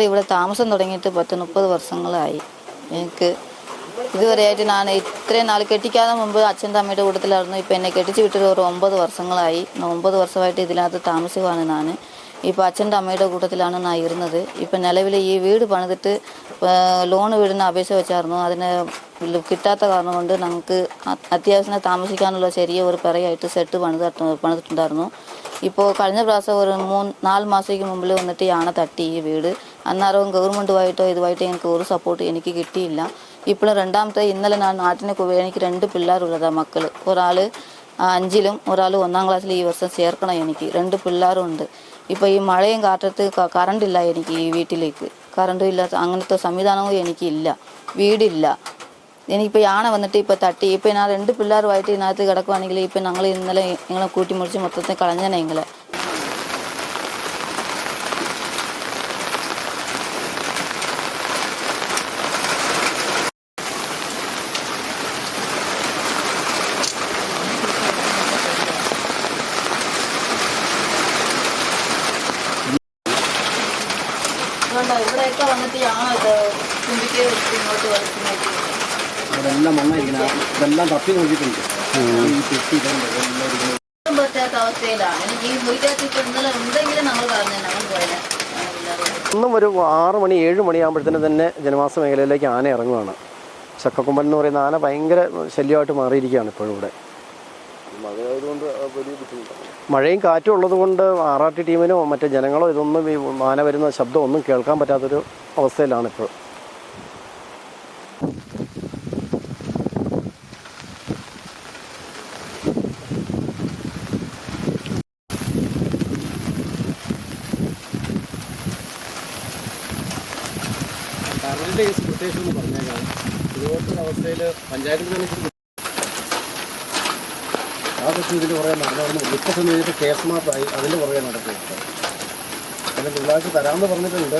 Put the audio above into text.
ഇവിടെ താമസം തുടങ്ങിയിട്ട് 10-30 വർഷങ്ങളായി. എനിക്ക് ഇതുവരെയായിട്ട് ഞാൻ ഇത്രയും നാൾ കെട്ടിക്കാതെ മുമ്പ് അച്ഛൻ്റെ അമ്മയുടെ കൂട്ടത്തിലായിരുന്നു. ഇപ്പം എന്നെ കെട്ടിച്ച് വിട്ടൊരു 9 വർഷങ്ങളായി. 9 വർഷമായിട്ട് ഇതിനകത്ത് താമസിക്കുവാണ് ഞാൻ. ഇപ്പോൾ അച്ഛൻ്റെ അമ്മയുടെ കൂട്ടത്തിലാണ് ഞാൻ ഇരുന്നത്. ഇപ്പം നിലവിൽ ഈ വീട് പണിതിട്ട് ലോൺ വീടിന് അപേക്ഷ വെച്ചായിരുന്നു. അതിന് കിട്ടാത്ത കാരണം കൊണ്ട് ഞങ്ങൾക്ക് അത്യാവശ്യം താമസിക്കാനുള്ള ചെറിയ ഒരു പെറയായിട്ട് സെറ്റ് പണിതിട്ടുണ്ടായിരുന്നു. ഇപ്പോൾ കഴിഞ്ഞ പ്രാവശ്യം ഒരു 4 മാസത്തേക്ക് മുമ്പിൽ വന്നിട്ട് ആണ തട്ടി ഈ വീട്. അന്നേരവും ഗവൺമെൻറ്റുമായിട്ടോ ഇതുമായിട്ടോ എനിക്ക് ഒരു സപ്പോർട്ട് എനിക്ക് കിട്ടിയില്ല. ഇപ്പോൾ രണ്ടാമത്തെ ഇന്നലെ ഞാൻ നാട്ടിനെ എനിക്ക് 2 പിള്ളേരുള്ളതാണ് മക്കൾ. ഒരാൾ 5ലും ഒരാൾ 1ാം ക്ലാസ്സിൽ ഈ വർഷം ചേർക്കണം. എനിക്ക് 2 പിള്ളേരും ഉണ്ട്. ഇപ്പോൾ ഈ മഴയും കാറ്റത്ത് കറണ്ടില്ല എനിക്ക് ഈ വീട്ടിലേക്ക്. കറണ്ടും ഇല്ലാത്ത അങ്ങനത്തെ സംവിധാനവും എനിക്കില്ല, വീടില്ല. എനിക്കിപ്പോൾ ആണ വന്നിട്ട് ഇപ്പോൾ തട്ടി. ഇപ്പോൾ ഞാൻ 2 പിള്ളേരുമായിട്ട് ഇതിനകത്ത് കിടക്കുവാണെങ്കിൽ ഇപ്പം ഞങ്ങൾ ഇന്നലെ നിങ്ങളെ കൂട്ടിമുറിച്ച് മൊത്തത്തിൽ കളഞ്ഞനെ നിങ്ങളെ. ഇവിടെയൊക്കെ വന്നിട്ട് ആണോ ഇത് കുമ്പിക്കേ വെച്ചിട്ട് ഇങ്ങോട്ട് വലിച്ചിട്ട് അതെല്ലാം മണ്ണായിരിക്കണം. ഇതെല്ലാം തപ്പി നോക്കിയിട്ടുണ്ട്. പറ്റാത്ത അവസ്ഥയിലാണ്. എനിക്ക് ഈ മുറിക്കകത്ത് ഇപ്പം ഇന്നലെ ഉണ്ടെങ്കിലും നമ്മൾ പറഞ്ഞു ഞങ്ങൾ പോയത്. ഇന്നും ഒരു 6 മണി 7 മണിയാകുമ്പോഴത്തേന് തന്നെ ജനവാസ മേഖലയിലേക്ക് ആന ഇറങ്ങുകയാണ്. ചക്കക്കൊമ്പൻ എന്ന് പറയുന്ന ആന ഭയങ്കര ശല്യമായിട്ട് മാറിയിരിക്കുകയാണ് ഇപ്പോഴും ഇവിടെ. മഴയും കാറ്റും ഉള്ളത് കൊണ്ട് RRT ടീമിനോ മറ്റു ജനങ്ങളോ ഇതൊന്നും ഈ ആന വരുന്ന ശബ്ദം ഒന്നും കേൾക്കാൻ പറ്റാത്തൊരു അവസ്ഥയിലാണ് ഇപ്പോൾ. കറണ്ടിൻ്റെ കേസ് പ്രത്യേകിച്ച് ഒന്ന് പറഞ്ഞേക്കാം. ഇതുപോലത്തെ അവസ്ഥയിൽ പഞ്ചായത്തിൽ തന്നെ ആ പക്ഷേ ഇതിൽ കുറേ നടന്നു. ഡിസ്കഷൻ ചെയ്തിട്ട് കേസ് മാപ്പായി അതിൻ്റെ പുറകെ നടക്കുകയാണ്. അതിന് തിങ്കളാഴ്ച തരാമെന്ന് പറഞ്ഞിട്ടുണ്ട്.